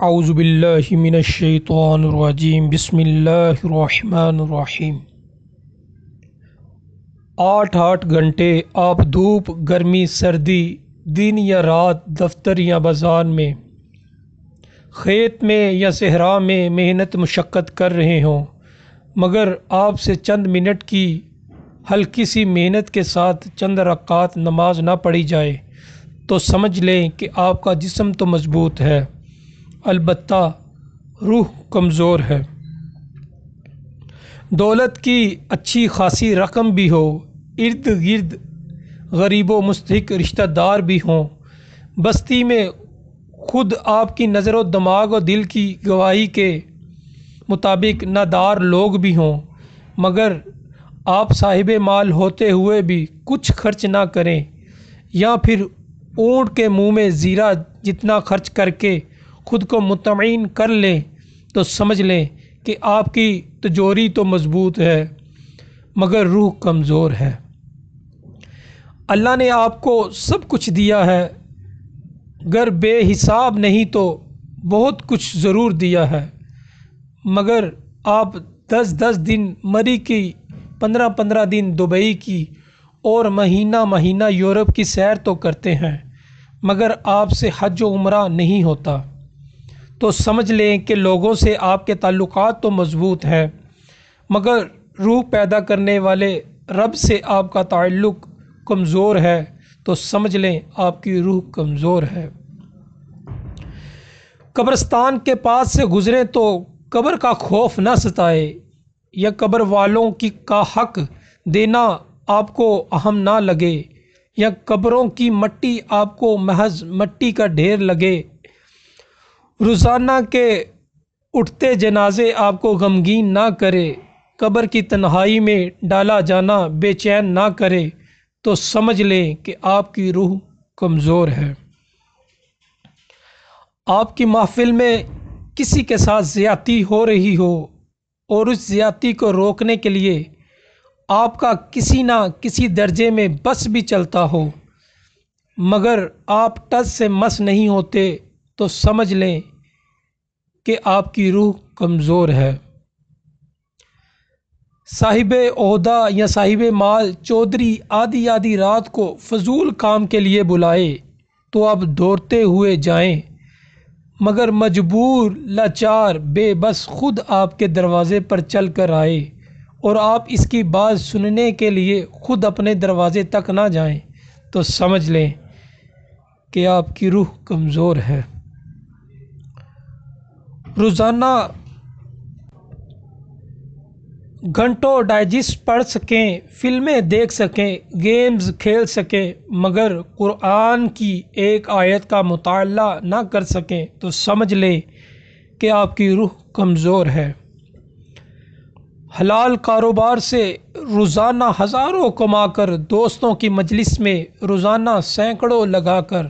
اعوذ باللہ من الشیطان الرجیم بسم اللہ الرحمن الرحیم۔ 8 گھنٹے آپ دھوپ گرمی سردی دن یا رات دفتر یا بازار میں کھیت میں یا صحرا میں محنت مشقت کر رہے ہوں، مگر آپ سے چند منٹ کی ہلکی سی محنت کے ساتھ چند رکعات نماز نہ پڑھی جائے تو سمجھ لیں کہ آپ کا جسم تو مضبوط ہے، البتہ روح کمزور ہے۔ دولت کی اچھی خاصی رقم بھی ہو، ارد گرد غریب و مستحق رشتہ دار بھی ہوں، بستی میں خود آپ کی نظر و دماغ و دل کی گواہی کے مطابق نادار لوگ بھی ہوں، مگر آپ صاحب مال ہوتے ہوئے بھی کچھ خرچ نہ کریں، یا پھر اونٹ کے منہ میں زیرہ جتنا خرچ کر کے خود کو مطمئن کر لیں تو سمجھ لیں کہ آپ کی تجوری تو مضبوط ہے مگر روح کمزور ہے۔ اللہ نے آپ کو سب کچھ دیا ہے، گر بے حساب نہیں تو بہت کچھ ضرور دیا ہے، مگر آپ 10 دن مری کی، 15 دن دبئی کی اور مہینہ یورپ کی سیر تو کرتے ہیں، مگر آپ سے حج و عمرہ نہیں ہوتا، تو سمجھ لیں کہ لوگوں سے آپ کے تعلقات تو مضبوط ہیں، مگر روح پیدا کرنے والے رب سے آپ کا تعلق کمزور ہے، تو سمجھ لیں آپ کی روح کمزور ہے۔ قبرستان کے پاس سے گزریں تو قبر کا خوف نہ ستائے، یا قبر والوں کا حق دینا آپ کو اہم نہ لگے، یا قبروں کی مٹی آپ کو محض مٹی کا ڈھیر لگے، روزانہ کے اٹھتے جنازے آپ کو غمگین نہ کرے، قبر کی تنہائی میں ڈالا جانا بے چین نہ کرے، تو سمجھ لیں کہ آپ کی روح کمزور ہے۔ آپ کی محفل میں کسی کے ساتھ زیادتی ہو رہی ہو اور اس زیادتی کو روکنے کے لیے آپ کا کسی نہ کسی درجے میں بس بھی چلتا ہو، مگر آپ ٹس سے مس نہیں ہوتے، تو سمجھ لیں کہ آپ کی روح کمزور ہے۔ صاحب عہدہ یا صاحب مال چودھری آدھی رات کو فضول کام کے لیے بلائے تو آپ دوڑتے ہوئے جائیں، مگر مجبور لاچار بے بس خود آپ کے دروازے پر چل کر آئے اور آپ اس کی بات سننے کے لیے خود اپنے دروازے تک نہ جائیں، تو سمجھ لیں کہ آپ کی روح کمزور ہے۔ روزانہ گھنٹوں ڈائجسٹ پڑھ سکیں، فلمیں دیکھ سکیں، گیمز کھیل سکیں، مگر قرآن کی ایک آیت کا مطالعہ نہ کر سکیں تو سمجھ لیں کہ آپ کی روح کمزور ہے۔ حلال کاروبار سے روزانہ ہزاروں کما کر، دوستوں کی مجلس میں روزانہ سینکڑوں لگا کر،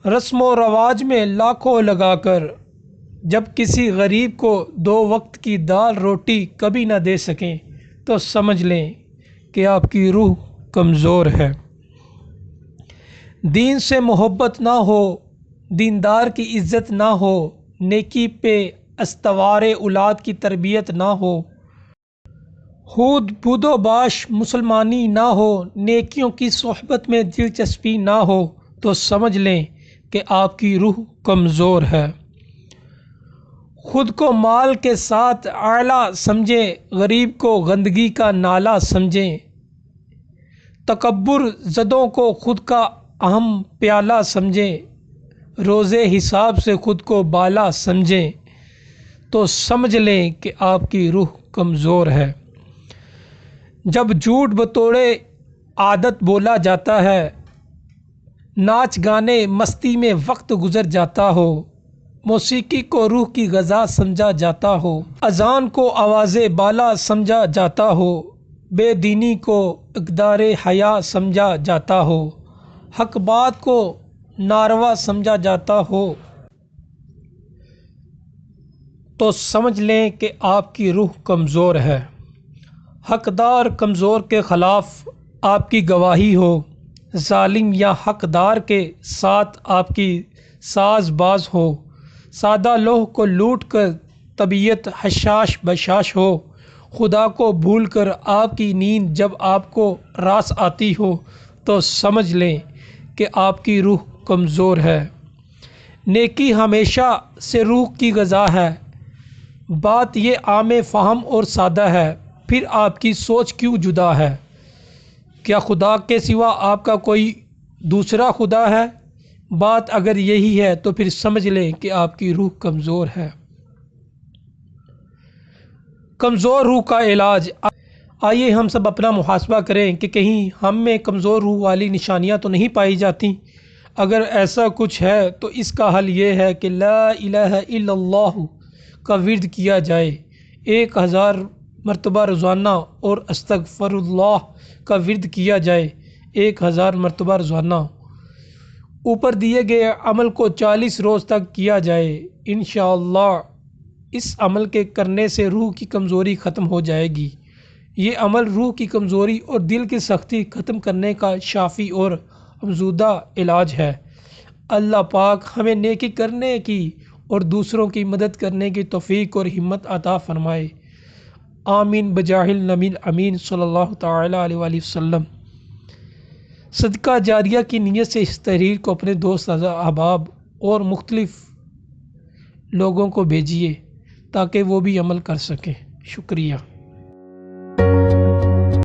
رسم و رواج میں لاکھوں لگا کر، جب کسی غریب کو 2 وقت کی دال روٹی کبھی نہ دے سکیں تو سمجھ لیں کہ آپ کی روح کمزور ہے۔ دین سے محبت نہ ہو، دیندار کی عزت نہ ہو، نیکی پہ استوار اولاد کی تربیت نہ ہو، بود و باش مسلمانی نہ ہو، نیکیوں کی صحبت میں دلچسپی نہ ہو، تو سمجھ لیں کہ آپ کی روح کمزور ہے۔ خود کو مال کے ساتھ اعلیٰ سمجھیں، غریب کو گندگی کا نالا سمجھیں، تکبر زدوں کو خود کا اہم پیالہ سمجھیں، روز حساب سے خود کو بالا سمجھیں، تو سمجھ لیں کہ آپ کی روح کمزور ہے۔ جب جھوٹ بطور عادت بولا جاتا ہے، ناچ گانے مستی میں وقت گزر جاتا ہو، موسیقی کو روح کی غذا سمجھا جاتا ہو، اذان کو آواز بالا سمجھا جاتا ہو، بے دینی کو اقدار حیا سمجھا جاتا ہو، حق بات کو ناروا سمجھا جاتا ہو، تو سمجھ لیں کہ آپ کی روح کمزور ہے۔ حقدار کمزور کے خلاف آپ کی گواہی ہو، ظالم یا حقدار کے ساتھ آپ کی ساز باز ہو، سادہ لوح کو لوٹ کر طبیعت حشاش بشاش ہو، خدا کو بھول کر آپ کی نیند جب آپ کو راس آتی ہو تو سمجھ لیں کہ آپ کی روح کمزور ہے۔ نیکی ہمیشہ سے روح کی غذا ہے۔ بات یہ عام فہم اور سادہ ہے، پھر آپ کی سوچ کیوں جدا ہے؟ کیا خدا کے سوا آپ کا کوئی دوسرا خدا ہے؟ بات اگر یہی ہے تو پھر سمجھ لیں کہ آپ کی روح کمزور ہے۔ کمزور روح کا علاج۔ آئیے ہم سب اپنا محاسبہ کریں کہ کہیں ہم میں کمزور روح والی نشانیاں تو نہیں پائی جاتی۔ اگر ایسا کچھ ہے تو اس کا حل یہ ہے کہ لا الہ الا اللہ کا ورد کیا جائے 1000 مرتبہ روزانہ، اور استغفر اللہ کا ورد کیا جائے 1000 مرتبہ روزانہ۔ اوپر دیے گئے عمل کو 40 روز تک کیا جائے۔ انشاءاللہ اس عمل کے کرنے سے روح کی کمزوری ختم ہو جائے گی۔ یہ عمل روح کی کمزوری اور دل کی سختی ختم کرنے کا شافی اور افزودہ علاج ہے۔ اللہ پاک ہمیں نیکی کرنے کی اور دوسروں کی مدد کرنے کی توفیق اور ہمت عطا فرمائے۔ آمین بجاہ النبی الامین صلی اللہ تعالی علیہ وآلہ وسلم۔ صدقہ جاریہ کی نیت سے اس تحریر کو اپنے دوست احباب اور مختلف لوگوں کو بھیجیے تاکہ وہ بھی عمل کر سکیں۔ شکریہ۔